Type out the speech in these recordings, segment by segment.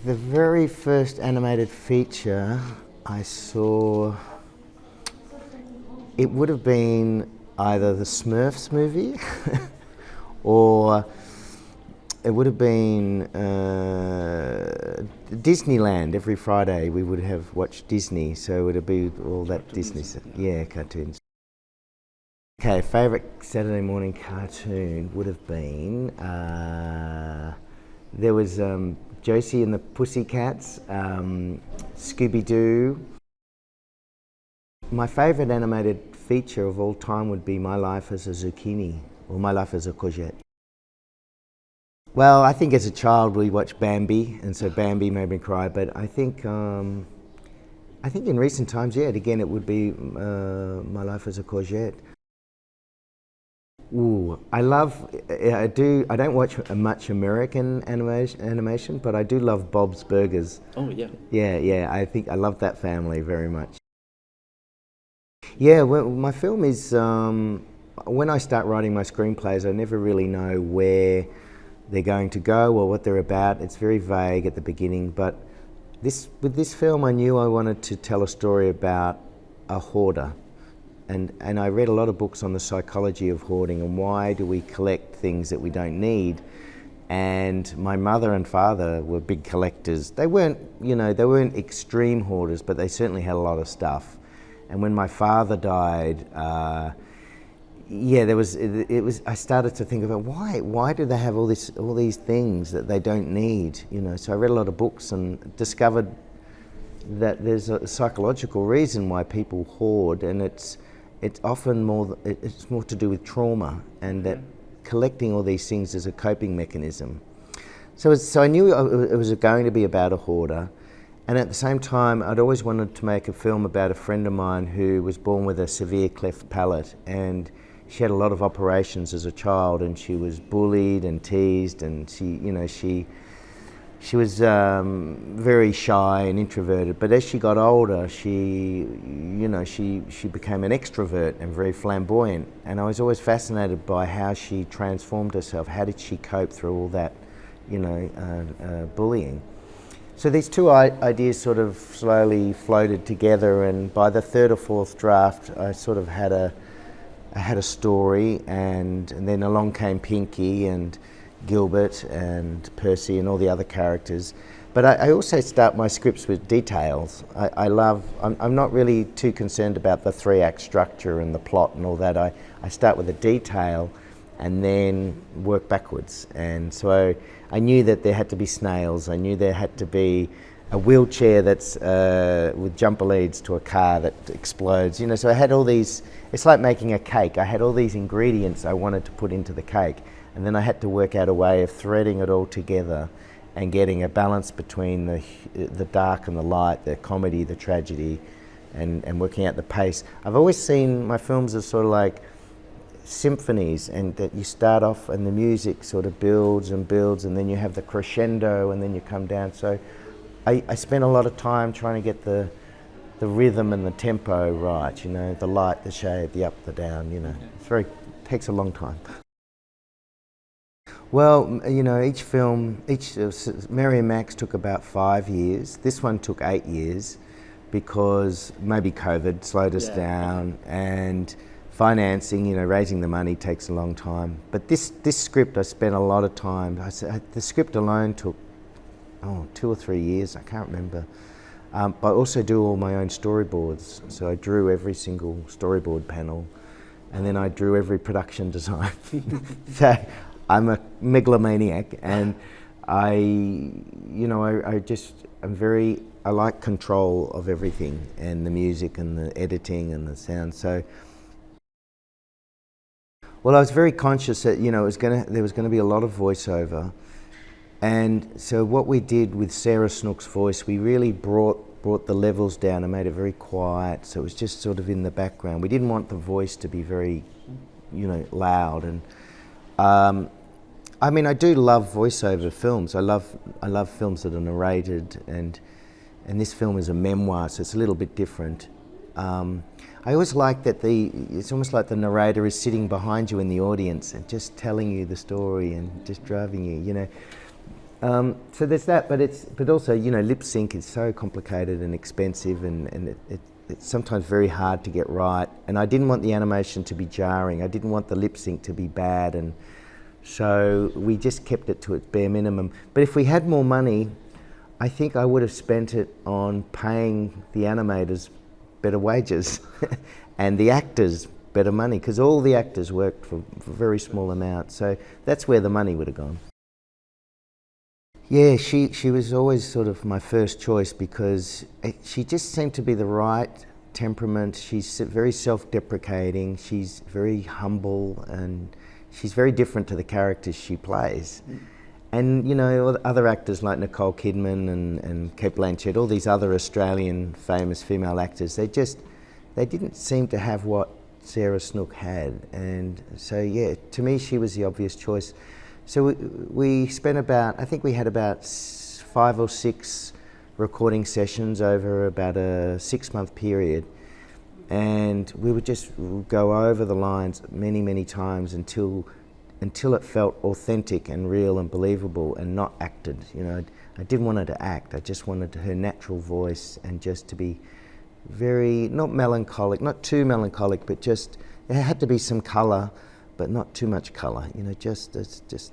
the very first animated feature I saw, it would have been either the Smurfs movie or it would have been Disneyland. Every Friday we would have watched Disney, so it would be all that Cartoons. Disney stuff. Yeah, cartoons. Okay, favourite Saturday morning cartoon would have been, there was Josie and the Pussycats, Scooby-Doo. My favourite animated feature of all time would be My Life as a Zucchini, or My Life as a Courgette. Well, I think as a child we watched Bambi, and so Bambi made me cry, but I think in recent times, yeah, again it would be My Life as a Courgette. Ooh, I don't watch much American animation, but I do love Bob's Burgers. Oh, yeah. Yeah, I think I love that family very much. Yeah, well, my film is, when I start writing my screenplays, I never really know where they're going to go or what they're about. It's very vague at the beginning, but with this film I knew I wanted to tell a story about a hoarder. And I read a lot of books on the psychology of hoarding and why do we collect things that we don't need. And my mother and father were big collectors. They weren't extreme hoarders, but they certainly had a lot of stuff. And when my father died, I started to think about why do they have all these things that they don't need, So I read a lot of books and discovered that there's a psychological reason why people hoard, and it's often more to do with trauma, and that collecting all these things is a coping mechanism. So I knew it was going to be about a hoarder, and at the same time I'd always wanted to make a film about a friend of mine who was born with a severe cleft palate, and she had a lot of operations as a child, and she was bullied and teased, and she was very shy and introverted, but as she got older, she became an extrovert and very flamboyant. And I was always fascinated by how she transformed herself. How did she cope through all that, bullying? So these two ideas sort of slowly floated together, and by the third or fourth draft, I sort of had a story, and then along came Pinky and Gilbert and Percy and all the other characters. But I also start my scripts with details. I'm not really too concerned about the 3-act structure and the plot and all that. I start with a detail and then work backwards. And so I knew that there had to be snails. I knew there had to be a wheelchair that's with jumper leads to a car that explodes. So I had all these, it's like making a cake. I had all these ingredients I wanted to put into the cake. And then I had to work out a way of threading it all together and getting a balance between the dark and the light, the comedy, the tragedy, and working out the pace. I've always seen my films as sort of like symphonies, and that you start off and the music sort of builds and builds, and then you have the crescendo, and then you come down. So I spent a lot of time trying to get the rhythm and the tempo right, the light, the shade, the up, the down, It takes a long time. Well, each film, Mary and Max took about 5 years. This one took 8 years because maybe COVID slowed us down, and financing, raising the money takes a long time. But this script, I spent a lot of time. The script alone took 2 or 3 years, I can't remember. But I also do all my own storyboards. So I drew every single storyboard panel, and then I drew every production design. So I'm a megalomaniac, and I like control of everything, and the music and the editing and the sound. So, well, I was very conscious that there was going to be a lot of voiceover, and so what we did with Sarah Snook's voice, we really brought the levels down and made it very quiet. So it was just sort of in the background. We didn't want the voice to be very, loud. And I do love voiceover films. I love films that are narrated, and this film is a memoir, so it's a little bit different. I always like that it's almost like the narrator is sitting behind you in the audience and just telling you the story and just driving you. So there's that, but also, you know, lip sync is so complicated and expensive, and it's sometimes very hard to get right. And I didn't want the animation to be jarring. I didn't want the lip sync to be bad, and so we just kept it to its bare minimum. But if we had more money, I think I would have spent it on paying the animators better wages and the actors better money, because all the actors worked for very small amounts. So that's where the money would have gone. Yeah, she was always sort of my first choice, because she just seemed to be the right temperament. She's very self-deprecating, she's very humble, and she's very different to the characters she plays. And, you know, other actors like Nicole Kidman and Cate Blanchett, all these other Australian famous female actors, they didn't seem to have what Sarah Snook had. And so, yeah, to me, she was the obvious choice. So we spent I think we had about 5 or 6 recording sessions over about a 6-month period. And we would just go over the lines many, many times until it felt authentic and real and believable and not acted. You know, I didn't want her to act. I just wanted her natural voice, and just to be very, not melancholic, not too melancholic, but just, there had to be some colour, but not too much colour. You know,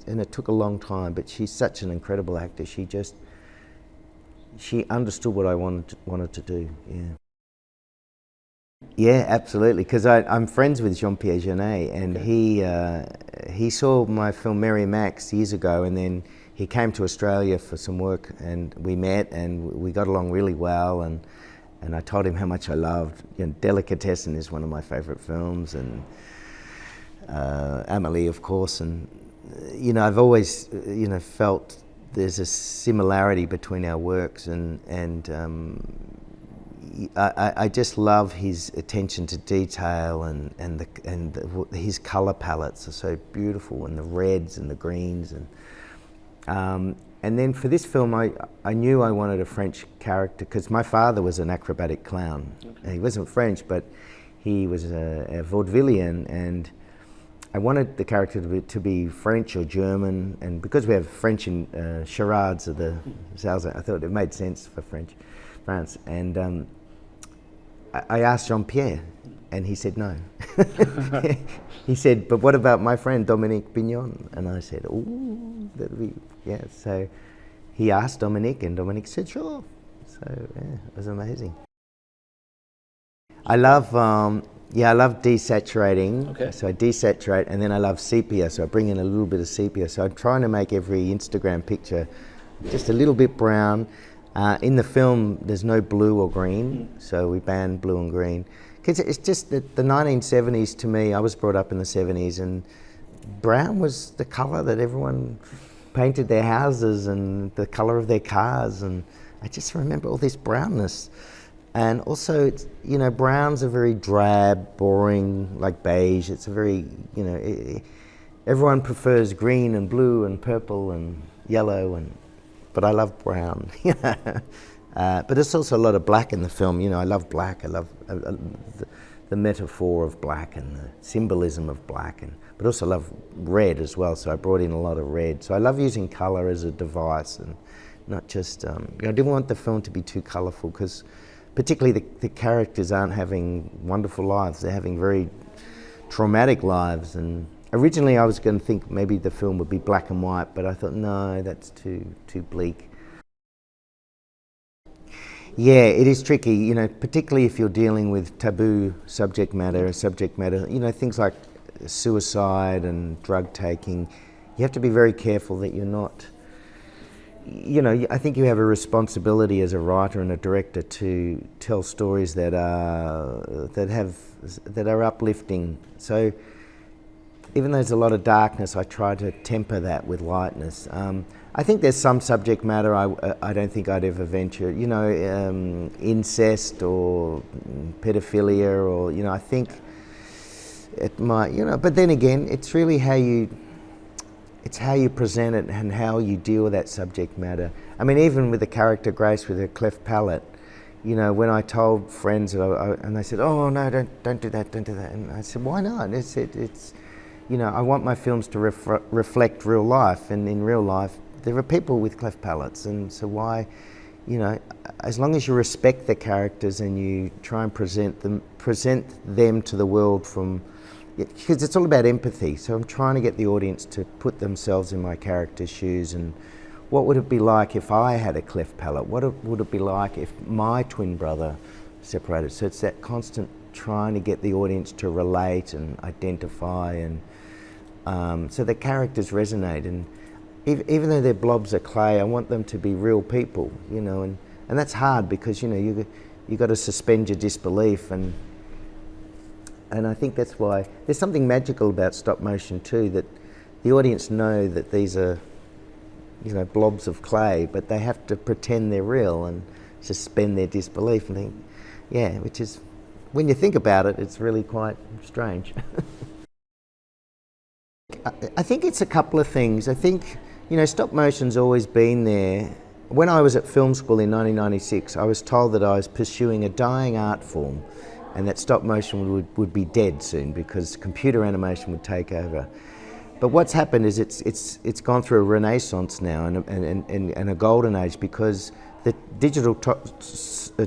and it took a long time, but she's such an incredible actor. She understood what I wanted to do, yeah. Yeah, absolutely, because I'm friends with Jean-Pierre Jeunet, and he saw my film Mary Max years ago, and then he came to Australia for some work, and we met, and we got along really well, and I told him how much I loved, you know, Delicatessen is one of my favourite films, and Amélie, of course, and you know, I've always, you know, felt there's a similarity between our works, and I just love his attention to detail, and his colour palettes are so beautiful, and the reds and the greens, and then for this film I knew I wanted a French character, because my father was an acrobatic clown. Okay. He wasn't French, but he was a vaudevillian, and I wanted the character to be French or German, and because we have French in charades of the Salsa, I thought it made sense for France, and I asked Jean-Pierre, and he said no. He said, but what about my friend Dominique Bignon? And I said, ooh, that'd be, yeah. So he asked Dominique, and Dominique said, sure. So yeah, it was amazing. I love desaturating. Okay. So I desaturate, and then I love sepia, so I bring in a little bit of sepia. So I'm trying to make every Instagram picture just a little bit brown. In the film, there's no blue or green, so we banned blue and green. Because it's just that the 1970s, to me, I was brought up in the 70s, and brown was the colour that everyone painted their houses and the colour of their cars, and I just remember all this brownness. And also, it's, you know, browns are very drab, boring, like beige. It's a very, you know, everyone prefers green and blue and purple and yellow, but I love brown. But there's also a lot of black in the film. You know, I love black. I love the metaphor of black and the symbolism of black, but also love red as well. So I brought in a lot of red. So I love using colour as a device, and not just. I didn't want the film to be too colourful, because particularly the characters aren't having wonderful lives. They're having very traumatic lives, and originally I was going to think maybe the film would be black and white, but I thought, no, that's too bleak. Yeah, it is tricky, you know, particularly if you're dealing with taboo subject matter, you know, things like suicide and drug taking. You have to be very careful that you're not, you know, I think you have a responsibility as a writer and a director to tell stories that are uplifting. So even though there's a lot of darkness, I try to temper that with lightness. I think there's some subject matter I don't think I'd ever venture, you know, incest or pedophilia, or, you know, I think it might, you know, but then again, it's really how you present it and how you deal with that subject matter. I mean, even with the character Grace with her cleft palate, you know, when I told friends and they said, oh no, don't do that, and I said, why not? It's you know, I want my films to reflect real life, and in real life there are people with cleft palates, and so why, you know, as long as you respect the characters and you try and present them to the world from, because it's all about empathy. So I'm trying to get the audience to put themselves in my character's shoes, and what would it be like if I had a cleft palate? What would it be like if my twin brother separated? So it's that constant trying to get the audience to relate and identify, and so the characters resonate. And even though they're blobs of clay, I want them to be real people, you know, and that's hard because, you know, you got to suspend your disbelief, and I think that's why there's something magical about stop motion too, that the audience know that these are, you know, blobs of clay, but they have to pretend they're real and suspend their disbelief and think, yeah, which is, when you think about it, it's really quite strange. I think it's a couple of things. I think, you know, stop motion's always been there. When I was at film school in 1996, I was told that I was pursuing a dying art form and that stop motion would be dead soon because computer animation would take over. But what's happened is it's gone through a renaissance now and a golden age, because the digital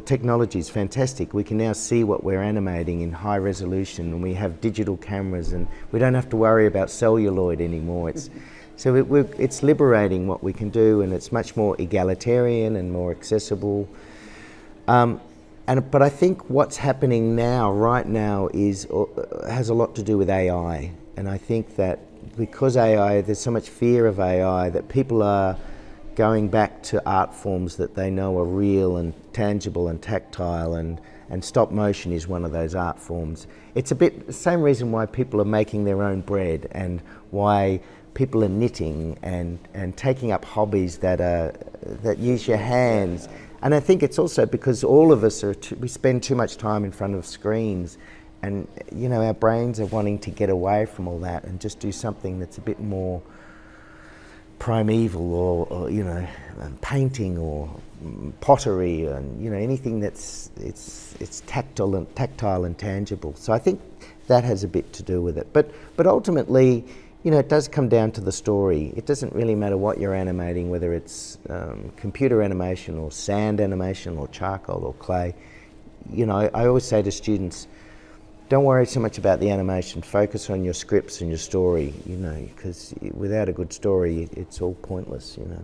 technology is fantastic. We can now see what we're animating in high resolution, and we have digital cameras, and we don't have to worry about celluloid anymore. So it's liberating what we can do, and it's much more egalitarian and more accessible. But I think what's happening now, right now, has a lot to do with AI. And I think that because AI, there's so much fear of AI, that people are going back to art forms that they know are real and tangible and tactile, and stop motion is one of those art forms. It's a bit the same reason why people are making their own bread, and why people are knitting and taking up hobbies that use your hands. And I think it's also because all of us we spend too much time in front of screens, and, you know, our brains are wanting to get away from all that and just do something that's a bit more primeval, or you know, painting or pottery, and, you know, anything that's it's tactile and tangible. So I think that has a bit to do with it. But ultimately, you know, it does come down to the story. It doesn't really matter what you're animating, whether it's computer animation or sand animation or charcoal or clay. You know, I always say to students, don't worry so much about the animation, focus on your scripts and your story, you know, because without a good story, it's all pointless, you know.